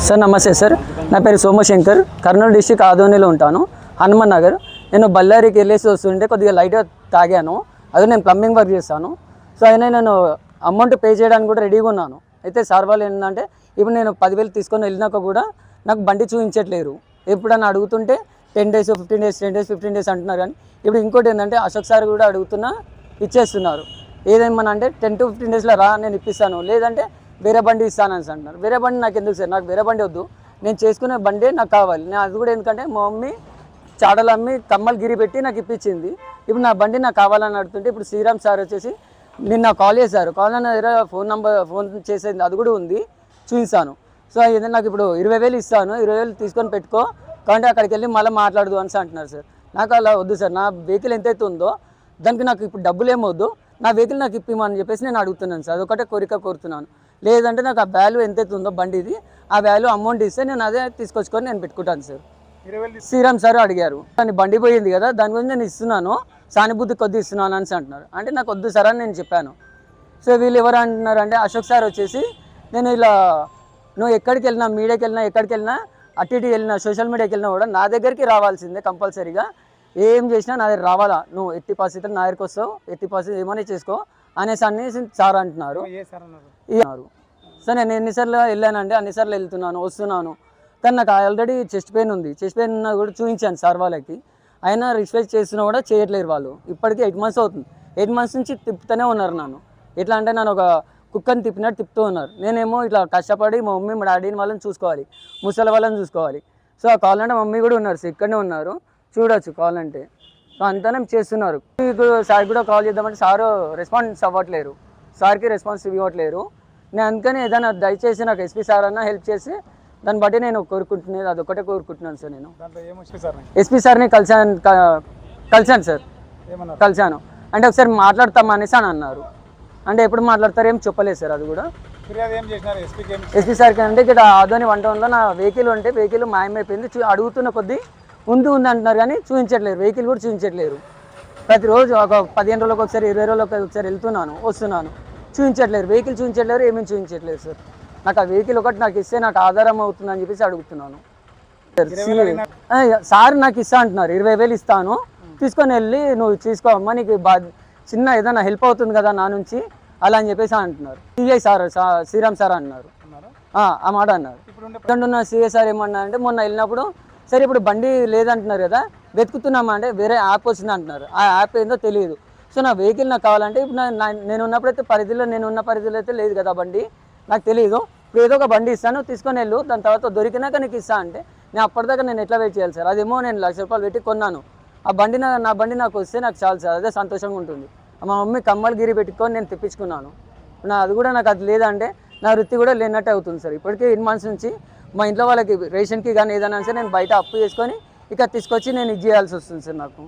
Sir నమస్తే sir, నా పేరు సోమశంకర్, కర్నూలు డిస్టిక్ ఆదోనిలో ఉంటాను, హనుమాన్ నగర్. నేను బళ్ళారికి వెళ్ళేసి వస్తుంటే కొద్దిగా లైట్గా తాగాను. అదే నేను ప్లంబింగ్ వర్క్ చేస్తాను. సో అయినా నేను అమౌంట్ పే చేయడానికి కూడా రెడీగా ఉన్నాను. అయితే సార్ వాళ్ళు ఏంటంటే ఇప్పుడు నేను 10,000 తీసుకొని వెళ్ళినాక కూడా నాకు బండి చూపించట్లేరు. ఎప్పుడన్నా అడుగుతుంటే 10 days 15 days 10 days 15 days అంటున్నారు. కానీ ఇప్పుడు ఇంకోటి ఏంటంటే అశోక్ సార్ కూడా అడుగుతున్నా ఇచ్చేస్తున్నారు. ఏదేమన్నా అంటే 10 to 15 daysలో రా నేను ఇప్పిస్తాను, లేదంటే వేరే బండి ఇస్తానని అంటున్నారు. వేరే బండి నాకు ఎందుకు సార్, నాకు వేరే బండి వద్దు, నేను చేసుకునే బండి నాకు కావాలి. నేను అది కూడా ఎందుకంటే మా మమ్మీ చాడలు అమ్మి కమ్మలు గిరి పెట్టి నాకు ఇప్పించింది. ఇప్పుడు నా బండి నాకు కావాలని అడుగుతుంటే ఇప్పుడు శ్రీరామ్ సార్ వచ్చేసి నిన్న కాల్ చేశారు. కాల్ అన్న దగ్గర ఫోన్ చేసేది అది కూడా ఉంది, చూపిస్తాను. సో ఏదైనా నాకు ఇప్పుడు 20,000 ఇస్తాను, 20,000 తీసుకొని పెట్టుకో, కాబట్టి అక్కడికి వెళ్ళి మళ్ళీ మాట్లాడదు అని అంటున్నారు సార్. నాకు అలా వద్దు సార్, నా వెహికల్ ఎంతైతే ఉందో దానికి నాకు ఇప్పుడు డబ్బులు ఏమొద్దు, నా వెహికల్ నాకు ఇప్పిమని చెప్పేసి నేను అడుగుతున్నాను సార్. అదొకటే కోరుతున్నాను. లేదంటే నాకు ఆ వాల్యూ ఎంతైతే ఉందో బండిది, ఆ వాల్యూ అమౌంట్ ఇస్తే నేను అదే తీసుకొచ్చుకొని నేను పెట్టుకుంటాను సార్. శ్రీరామ్ సార్ అడిగారు, దాన్ని బండి పోయింది కదా దాని గురించి నేను ఇస్తున్నాను, సానుభూతి కొద్ది ఇస్తున్నాను అని అంటున్నారు. అంటే నాకు వద్దు సార్ అని నేను చెప్పాను. సో వీళ్ళు ఎవరు అంటున్నారు అంటే అశోక్ సార్ వచ్చేసి నేను ఇలా నువ్వు ఎక్కడికి వెళ్ళినా, మీడియాకి వెళ్ళినా, ఎక్కడికి వెళ్ళినా, అటు ఇటు వెళ్ళినా, సోషల్ మీడియాకి వెళ్ళినా కూడా నా దగ్గరికి రావాల్సిందే కంపల్సరీగా. ఏం చేసినా నా దగ్గర రావాలా, నువ్వు ఎట్టి పరిస్థితులు నా దగ్గరికి వస్తావు, ఎట్టి పరిస్థితి ఏమైనా చేసుకో అనేసి సార్ అంటున్నారు. సో నేను ఎన్నిసార్లు వెళ్ళానంటే అన్నిసార్లు వెళ్తున్నాను వస్తున్నాను. కానీ నాకు ఆల్రెడీ చెస్ట్ పెయిన్ ఉంది, చెస్ట్ పెయిన్ ఉన్నా కూడా చూపించాను సార్ వాళ్ళకి. అయినా రిక్వెస్ట్ చేస్తున్నా కూడా చేయట్లేరు వాళ్ళు. ఇప్పటికీ 8 months అవుతుంది, 8 months నుంచి తిప్పుతూనే ఉన్నారు నన్ను. ఎట్లా అంటే నన్ను ఒక కుక్కని తిప్పినట్టు తిప్పుతూ ఉన్నారు. నేనేమో ఇట్లా కష్టపడి మా మమ్మీ మా డాడీని వాళ్ళని చూసుకోవాలి, ముసలి వాళ్ళని చూసుకోవాలి. సో కావాలంటే మమ్మీ కూడా ఉన్నారు సార్, ఇక్కడనే ఉన్నారు, చూడవచ్చు కావాలంటే. సో అంతానే చేస్తున్నారు. ఇప్పుడు సార్ కూడా కాల్ చేద్దామంటే సారు రెస్పాన్స్ అవ్వట్లేరు, సార్కి రెస్పాన్స్ ఇవ్వట్లేరు. నేను అందుకని ఏదైనా దయచేసి నాకు ఎస్పీ సార్ అన్న హెల్ప్ చేసి దాన్ని బట్టి నేను కోరుకుంటున్నాను, అదొకటే కోరుకుంటున్నాను సార్. నేను ఎస్పీ సార్ని కలిసాను సార్, కలిసాను. అంటే ఒకసారి మాట్లాడతామనేసి అని అన్నారు. అంటే ఎప్పుడు మాట్లాడతారు ఏం చెప్పలేదు సార్. అది కూడా ఎస్పీ సార్కి అంటే ఇక్కడ ఆదోని 1 townలో నా వెహికల్ ఉంటే వెహికల్ మాయమైపోయింది, అడుగుతున్న కొద్దీ ఉంది అంటున్నారు కానీ చూపించట్లేరు, వెహికల్ కూడా చూపించట్లేరు. ప్రతిరోజు ఒక 15 రోజులకు ఒకసారి 20 రోజులకు ఒకసారి వెళ్తున్నాను వస్తున్నాను, చూపించట్లేరు, వెహికల్ చూపించట్లేరు, ఏమేమి చూపించట్లేదు సార్. నాకు ఆ వెహికల్ ఒకటి నాకు ఇస్తే నాకు ఆధారం అవుతుందని చెప్పేసి అడుగుతున్నాను సార్. నాకు ఇస్తా అంటున్నారు, 20,000 ఇస్తాను, తీసుకొని వెళ్ళి నువ్వు తీసుకోమ్మా, నీకు చిన్న ఏదైనా హెల్ప్ అవుతుంది కదా నా నుంచి అలా అని చెప్పేసి అంటున్నారు. సిఐ సార్ శ్రీరామ్ సార్ అన్నారు, ఆ మాట అన్నారు. ఇక్కడ సిఐ సార్ ఏమన్నా అంటే మొన్న వెళ్ళినప్పుడు సరే ఇప్పుడు బండి లేదంటున్నారు కదా, వెతుకుతున్నామా అంటే వేరే యాప్ వచ్చింది అంటున్నారు. ఆ యాప్ ఏందో తెలియదు. సో నా వెహికల్ నాకు కావాలంటే ఇప్పుడు నేను ఉన్నప్పుడైతే నేను ఉన్న పరిధిలో అయితే లేదు కదా బండి, నాకు తెలియదు. ఇప్పుడు ఏదో ఒక బండి ఇస్తాను, తీసుకొని వెళ్ళు, దాని తర్వాత దొరికినాక నీకు ఇస్తా అంటే నేను అప్పటిదాకా నేను ఎట్లా వెయిట్ చేయాలి సార్? అదేమో నేను ₹1,00,000 పెట్టి కొన్నాను, ఆ బండి నా బండి నాకు వస్తే నాకు చాలు సార్, అదే సంతోషంగా ఉంటుంది. మా మమ్మీ కమ్మలు గిరి పెట్టుకొని నేను తెప్పించుకున్నాను. అది కూడా నాకు అది లేదంటే నా వృత్తి కూడా లేనట్టే అవుతుంది సార్. ఇప్పటికీ 8 months నుంచి మా ఇంట్లో వాళ్ళకి రేషన్కి కానీ ఏదైనా సరే నేను బయట అప్పు చేసుకొని ఇక తీసుకొచ్చి నేను ఇది చేయాల్సి వస్తుంది సార్ నాకు.